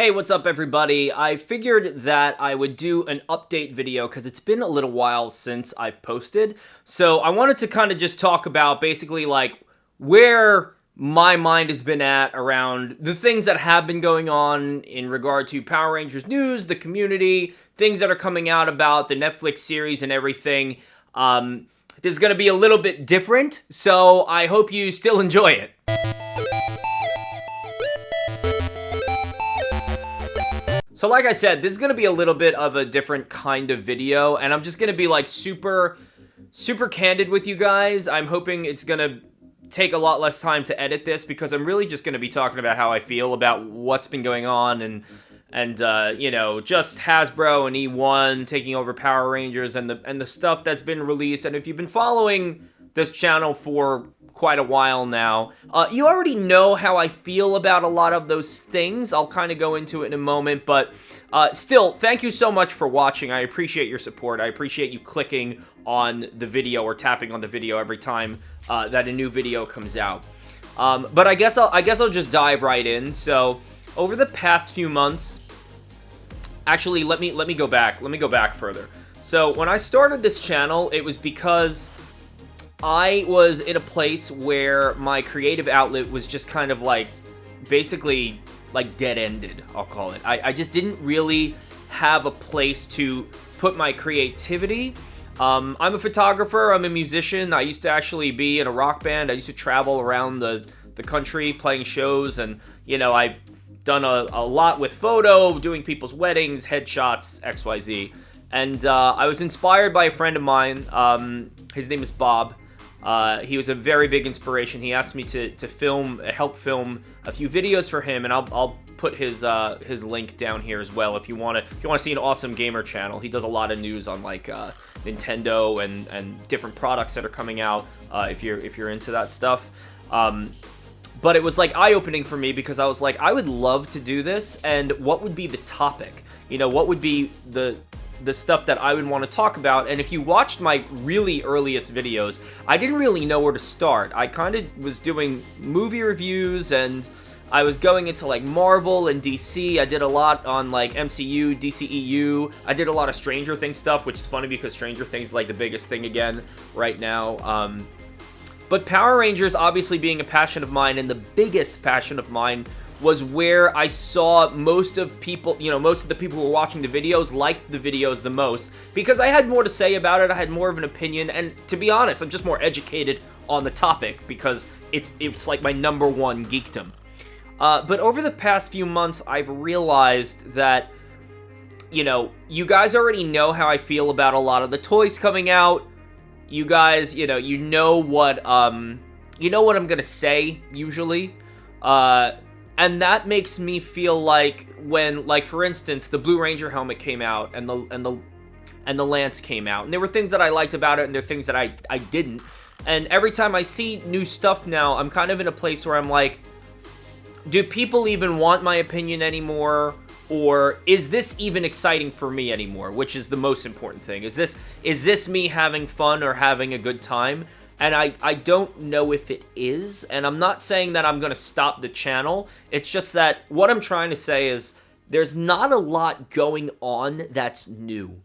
Hey, what's up everybody? I figured that I would do an update video because it's been a little while since I've posted. So I wanted to kind of just talk about basically like where my mind has been at around the things that have been going on in regard to Power Rangers news, the community, things that are coming out about the Netflix series and everything. This is going to be a little bit different, so I hope you still enjoy it. So like I said, this is going to be a little bit of a different kind of video, and I'm just going to be like super candid with you guys. I'm hoping it's going to take a lot less time to edit this because I'm really just going to be talking about how I feel about what's been going on and you know, just Hasbro and E1 taking over Power Rangers and the stuff that's been released. And if you've been following this channel for quite a while now, you already know how I feel about a lot of those things. I'll kind of go into it in a moment, but still, thank you so much for watching. I appreciate your support. I appreciate you clicking on the video or tapping on the video every time that a new video comes out. But I guess I'll just dive right in. So over the past few months, actually, let me go back. Let me go back further. So when I started this channel, it was because I was in a place where my creative outlet was just kind of like, basically, like dead-ended, I'll call it. I just didn't really have a place to put my creativity. I'm a photographer, I'm a musician, I used to actually be in a rock band, I used to travel around the country playing shows, and, you know, I've done a lot with photo, doing people's weddings, headshots, XYZ. And I was inspired by a friend of mine, his name is Bob. He was a very big inspiration. He asked me to help film a few videos for him, and I'll put his link down here as well if you want to see an awesome gamer channel. He does a lot of news on like Nintendo and different products that are coming out. If you're into that stuff. But it was like eye-opening for me because I was like, I would love to do this, and what would be the topic? You know, what would be the stuff that I would want to talk about? And if you watched my really earliest videos, I didn't really know where to start. I kind of was doing movie reviews, and I was going into like Marvel and DC. I did a lot on like MCU, DCEU. I did a lot of Stranger Things stuff, which is funny because Stranger Things is like the biggest thing again right now. But Power Rangers obviously being a passion of mine, and the biggest passion of mine, was where I saw most of the people who were watching the videos liked the videos the most, because I had more to say about it, I had more of an opinion, and to be honest, I'm just more educated on the topic, because it's like my number one geekdom. But over the past few months, I've realized that, you know, you guys already know how I feel about a lot of the toys coming out. You guys, you know what I'm gonna say, usually. And that makes me feel like when, like, for instance, the Blue Ranger helmet came out and the Lance came out, and there were things that I liked about it and there were things that I didn't. And every time I see new stuff now, I'm kind of in a place where I'm like, do people even want my opinion anymore? Or is this even exciting for me anymore? Which is the most important thing. Is this me having fun or having a good time? And I don't know if it is, and I'm not saying that I'm going to stop the channel. It's just that what I'm trying to say is there's not a lot going on that's new.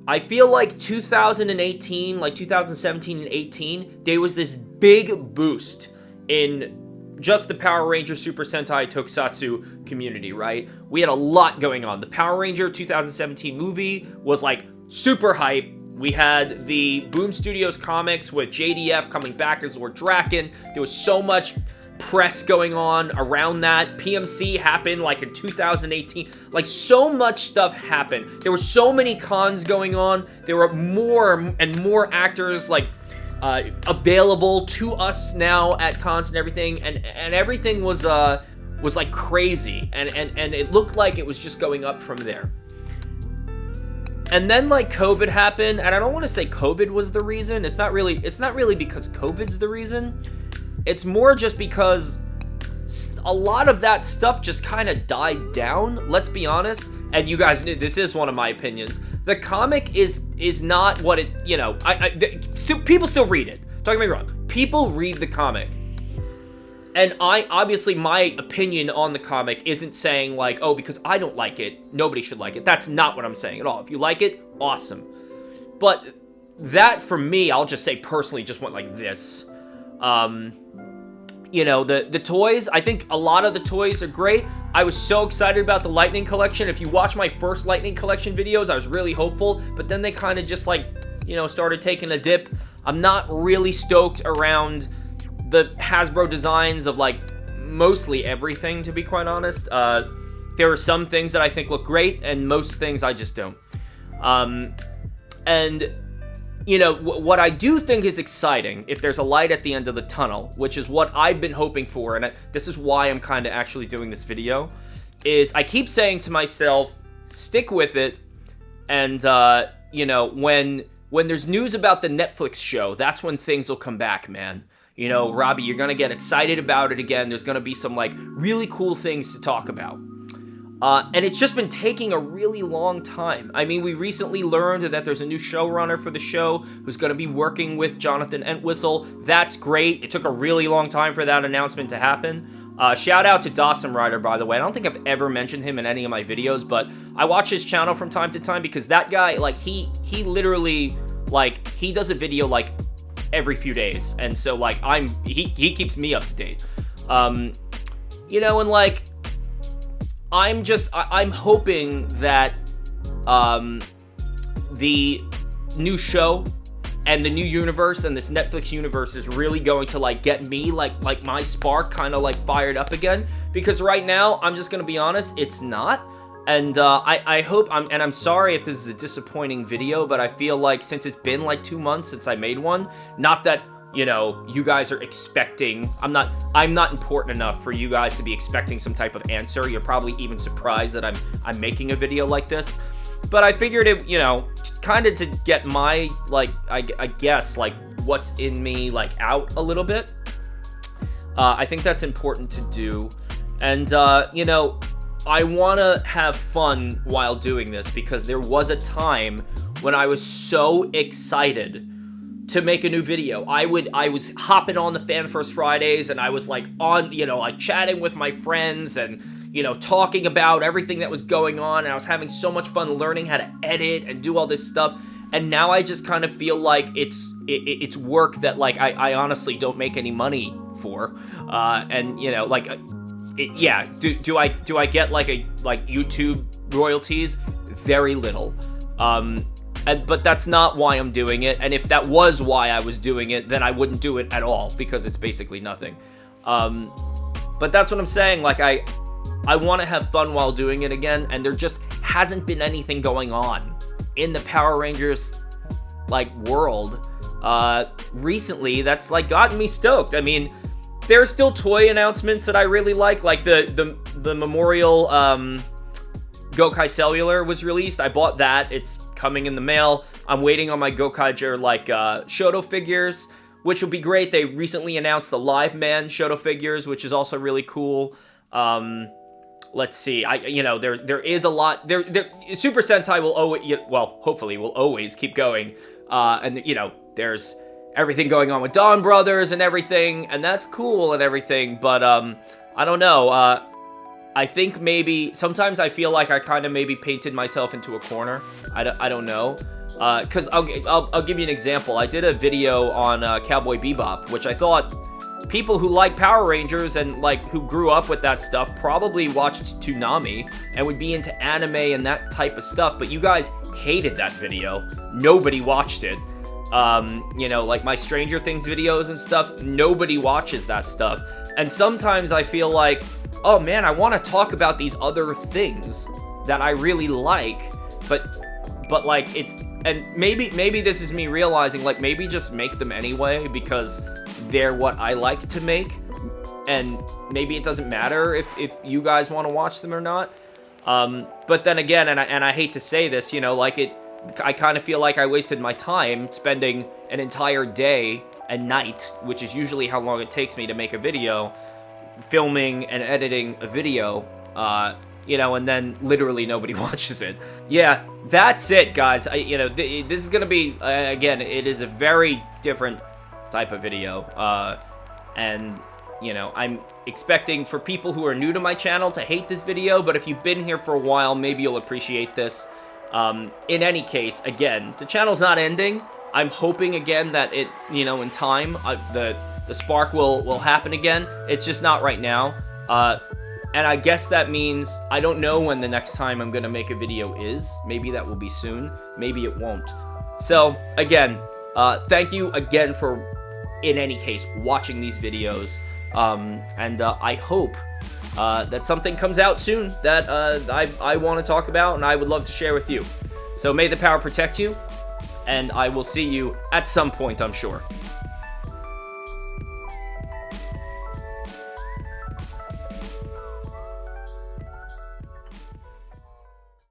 I feel like 2018, like 2017 and 18, there was this big boost in just the Power Ranger Super Sentai Tokusatsu community, right? We had a lot going on. The Power Ranger 2017 movie was like super hype. We had the Boom Studios comics with JDF coming back as Lord Draken. There was so much press going on around that. PMC happened like in 2018. Like, so much stuff happened. There were so many cons going on. There were more and more actors like available to us now at cons and everything, and everything was like crazy, and it looked like it was just going up from there. And then like COVID happened, and I don't want to say COVID was the reason. It's not really because COVID's the reason. It's more just because a lot of that stuff just kind of died down. Let's be honest. And you guys, this is one of my opinions. The comic is not what it, you know, people still read it. Don't get me wrong. People read the comic. And obviously, my opinion on the comic isn't saying, like, oh, because I don't like it, nobody should like it. That's not what I'm saying at all. If you like it, awesome. But that, for me, I'll just say personally, just went like this. You know, the toys, I think a lot of the toys are great. I was so excited about the Lightning Collection. If you watch my first Lightning Collection videos, I was really hopeful, but then they kind of just, like, you know, started taking a dip. I'm not really stoked around the Hasbro designs of, like, mostly everything, to be quite honest. There are some things that I think look great, and most things I just don't. And, you know, what I do think is exciting, if there's a light at the end of the tunnel, which is what I've been hoping for, and this is why I'm kind of actually doing this video, is I keep saying to myself, stick with it, and, you know, when there's news about the Netflix show, that's when things will come back, man. You know, Robbie, you're gonna get excited about it again. There's gonna be some, like, really cool things to talk about. And it's just been taking a really long time. I mean, we recently learned that there's a new showrunner for the show who's gonna be working with Jonathan Entwistle. That's great. It took a really long time for that announcement to happen. Shout out to Dawson Rider, by the way. I don't think I've ever mentioned him in any of my videos, but I watch his channel from time to time because that guy, like, he literally, like, he does a video, like, every few days, and so, like, he keeps me up to date. You know, and, like, I'm hoping that the new show and the new universe and this Netflix universe is really going to, like, get me, like my spark kind of, like, fired up again, because right now, I'm just gonna be honest, it's not. And I hope, I'm sorry if this is a disappointing video, but I feel like since it's been like 2 months since I made one, not that, you know, you guys are expecting, I'm not important enough for you guys to be expecting some type of answer. You're probably even surprised that I'm making a video like this. But I figured it, you know, kind of to get my, like, I guess, like, what's in me, like, out a little bit. I think that's important to do. And, you know, I want to have fun while doing this, because there was a time when I was so excited to make a new video. I was hopping on the Fan First Fridays, and I was, like, on, you know, like, chatting with my friends and, you know, talking about everything that was going on, and I was having so much fun learning how to edit and do all this stuff. And now I just kind of feel like it's work that, like, I honestly don't make any money for. And, you know, like, yeah, do I get, like, YouTube royalties? Very little. But that's not why I'm doing it, and if that was why I was doing it, then I wouldn't do it at all, because it's basically nothing. But that's what I'm saying, like, I want to have fun while doing it again, and there just hasn't been anything going on in the Power Rangers, like, world, recently that's, like, gotten me stoked. I mean, there are still toy announcements that I really like the Memorial, Gokai Cellular was released. I bought that. It's coming in the mail. I'm waiting on my Gokaiger, like, Shoto figures, which will be great. They recently announced the Live Man Shoto figures, which is also really cool. Let's see. You know, there is a lot. Super Sentai will always, well, hopefully will always keep going. And, you know, there's everything going on with Dawn Brothers and everything, and that's cool and everything, but, I don't know. I think maybe, sometimes I feel like I kind of maybe painted myself into a corner. I don't know. Because I'll give you an example. I did a video on Cowboy Bebop, which I thought people who like Power Rangers and, like, who grew up with that stuff probably watched Toonami and would be into anime and that type of stuff, but you guys hated that video. Nobody watched it. You know, like my Stranger Things videos and stuff, nobody watches that stuff. And sometimes I feel like, oh man, I want to talk about these other things that I really like, but like, it's, and maybe this is me realizing, like, maybe just make them anyway, because they're what I like to make, and maybe it doesn't matter if you guys want to watch them or not. But then again, and I hate to say this, you know, like, I kind of feel like I wasted my time spending an entire day and night, which is usually how long it takes me to make a video, filming and editing a video, you know, and then literally nobody watches it. Yeah, that's it, guys. You know, this is gonna be, again, it is a very different type of video, and you know, I'm expecting for people who are new to my channel to hate this video, but if you've been here for a while, maybe you'll appreciate this. In any case, again, the channel's not ending. I'm hoping again that it, you know, in time, the spark will happen again. It's just not right now. And I guess that means I don't know when the next time I'm gonna make a video is. Maybe that will be soon. Maybe it won't. So again, thank you again for, in any case, watching these videos. And I hope that something comes out soon that I want to talk about and I would love to share with you. So may the power protect you, and I will see you at some point, I'm sure.